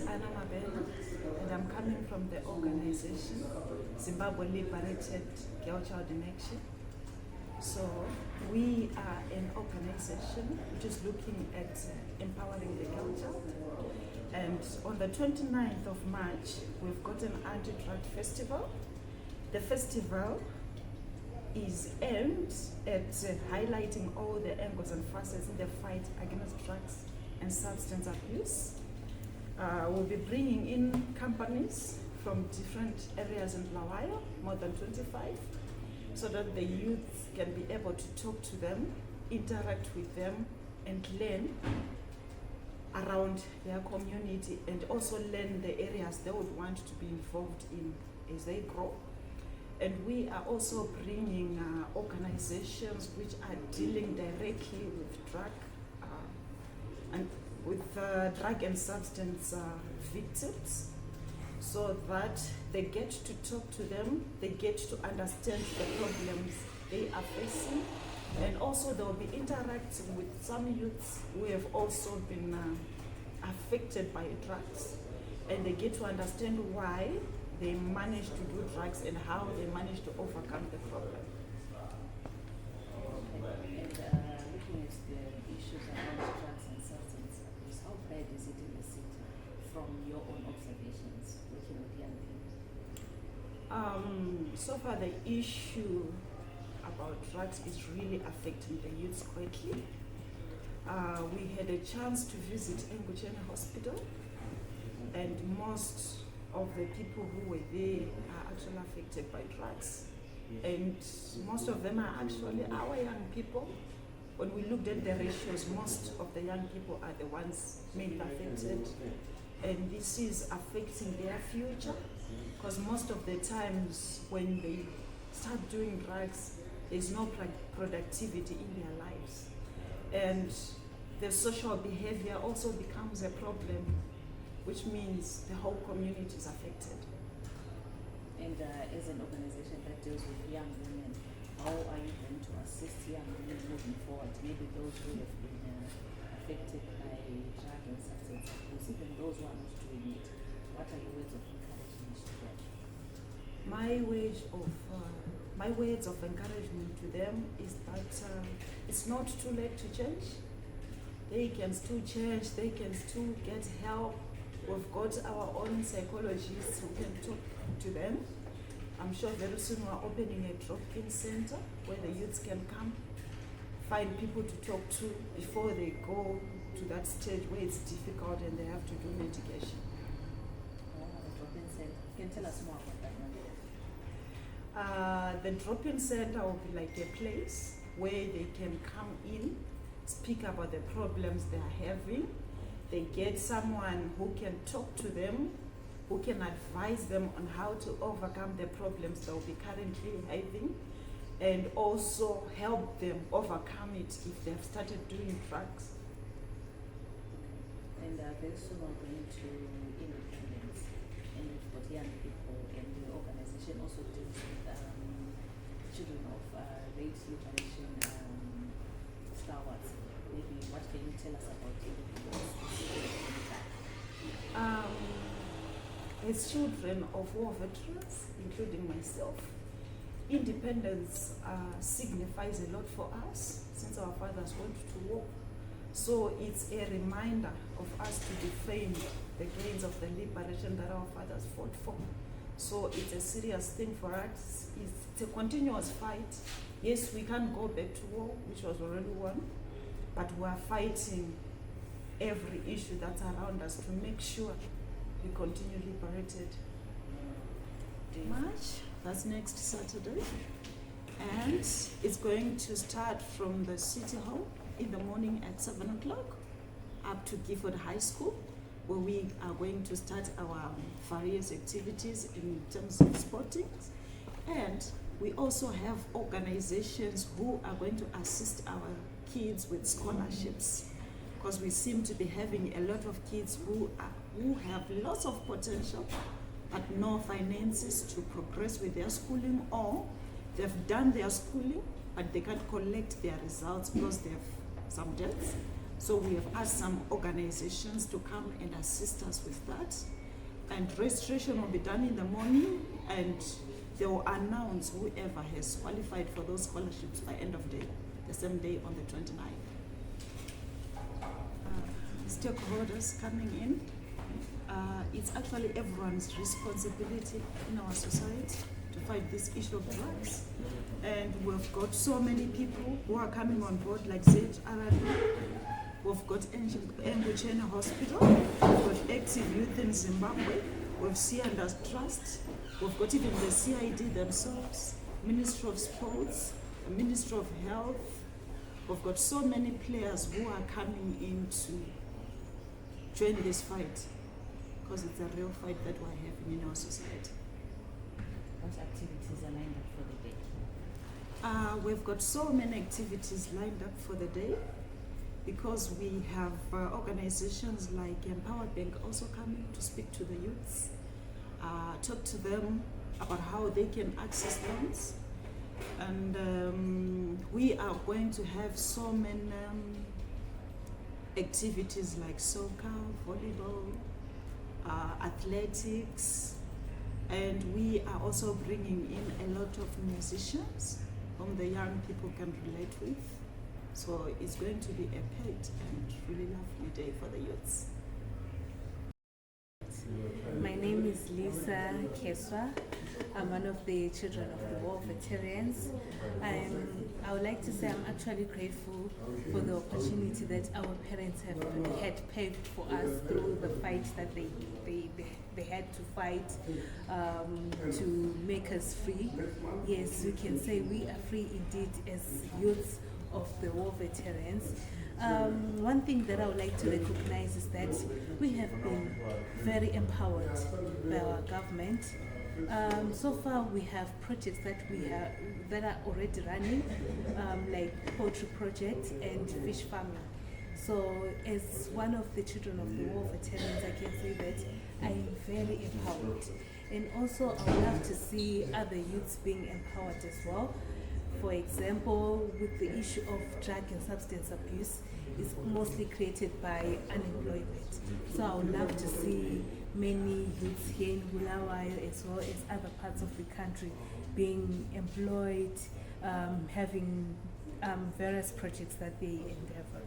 Anna Mabhena, and I'm coming from the organization Zimbabwe Liberated Girl Child in Action. So we are an organization which is looking at empowering the girl child. And on the 29th of March, we've got an anti-drug festival. The festival is aimed at highlighting all the angles and facets in the fight against drugs and substance abuse. We'll be bringing in companies from different areas in Bulawayo, more than 25, so that the youth can be able to talk to them, interact with them, and learn around their community, and also learn the areas they would want to be involved in as they grow. And we are also bringing organizations which are dealing directly with drug and substance victims, so that they get to talk to them, they get to understand the problems they are facing, and also they'll be interacting with some youths who have also been affected by drugs, and they get to understand why they manage to do drugs and how they manage to overcome the problem. And looking at the issues around drugs and substance abuse, how bad is it in the city from your own observations working with young people? So far the issue about drugs is really affecting the youths greatly. We had a chance to visit Enguchene Hospital, and most of the people who were there are actually affected by drugs, and most of them are actually our young people. When we looked at the ratios, most of the young people are the ones mainly affected, and this is affecting their future, because most of the times when they start doing drugs, there's no productivity in their lives, and the social behavior also becomes a problem, which means the whole community is affected. And as an organization that deals with young women, how are you going to assist young women moving forward? Maybe those who have been affected by drug and substance abuse, even those who are not doing it. What are your words of encouragement to them? My words of encouragement to them is that it's not too late to change. They can still change, they can still get help. We've got our own psychologists who can talk to them. I'm sure very soon we're opening a drop-in center where the youths can come, find people to talk to before they go to that stage where it's difficult and they have to do medication. The drop-in center. Can you tell us more about that one? The drop-in center will be like a place where they can come in, speak about the problems they are having. They get someone who can talk to them, who can advise them on how to overcome the problems they'll be currently having, and also help them overcome it if they've started doing drugs. And very soon we're going to independence, and we've got young people, and the organization also deals with children of race liberation stalwarts. Maybe what can you tell us about independence? As children of war veterans, including myself, independence signifies a lot for us since our fathers went to war. So it's a reminder of us to defend the gains of the liberation that our fathers fought for. So it's a serious thing for us. It's a continuous fight. Yes, we can't go back to war, which was already won, but we are fighting every issue that's around us to make sure we continue liberated. March, that's next Saturday, and it's going to start from the City Hall in the morning at 7 o'clock up to Gifford High School, where we are going to start our various activities in terms of sporting. And we also have organizations who are going to assist our kids with scholarships, because we seem to be having a lot of kids who have lots of potential but no finances to progress with their schooling, or they've done their schooling but they can't collect their results because they have some debts, So we have asked some organizations to come and assist us with that. And registration will be done in the morning, and they will announce whoever has qualified for those scholarships by end of day, the same day on the 29th. Stakeholders coming in. It's actually everyone's responsibility in our society to fight this issue of drugs. And we've got so many people who are coming on board, like ZLGCA. We've got Enguchene Hospital, we've got Active Youth in Zimbabwe, we've Sianda's Trust, we've got even the CID themselves, Ministry of Sports, Ministry of Health. We've got so many players who are coming in to join this fight, because it's a real fight that we're having in our society. What activities are lined up for the day? We've got so many activities lined up for the day, because we have organizations like Empower Bank also coming to speak to the youths, talk to them about how they can access loans. And we are going to have so many activities like soccer, volleyball, athletics, and we are also bringing in a lot of musicians whom the young people can relate with. So it's going to be a packed and really lovely day for the youths. My name is Lisa Keswa. I'm one of the children of the war veterans. I would like to say I'm actually grateful for the opportunity that our parents had paved for us through the fight that they had to fight to make us free. Yes, we can say we are free indeed as youths of the war veterans. One thing that I would like to recognize is that we have been very empowered by our government. So far we have projects that are already running, like poultry projects and fish farming. So as one of the children of the war veterans, I can say that I am very empowered. And also I would love to see other youths being empowered as well. For example, with the issue of drug and substance abuse, is mostly created by unemployment. So I would love to see many youths here in Bulawayo as well as other parts of the country being employed, having various projects that they endeavor.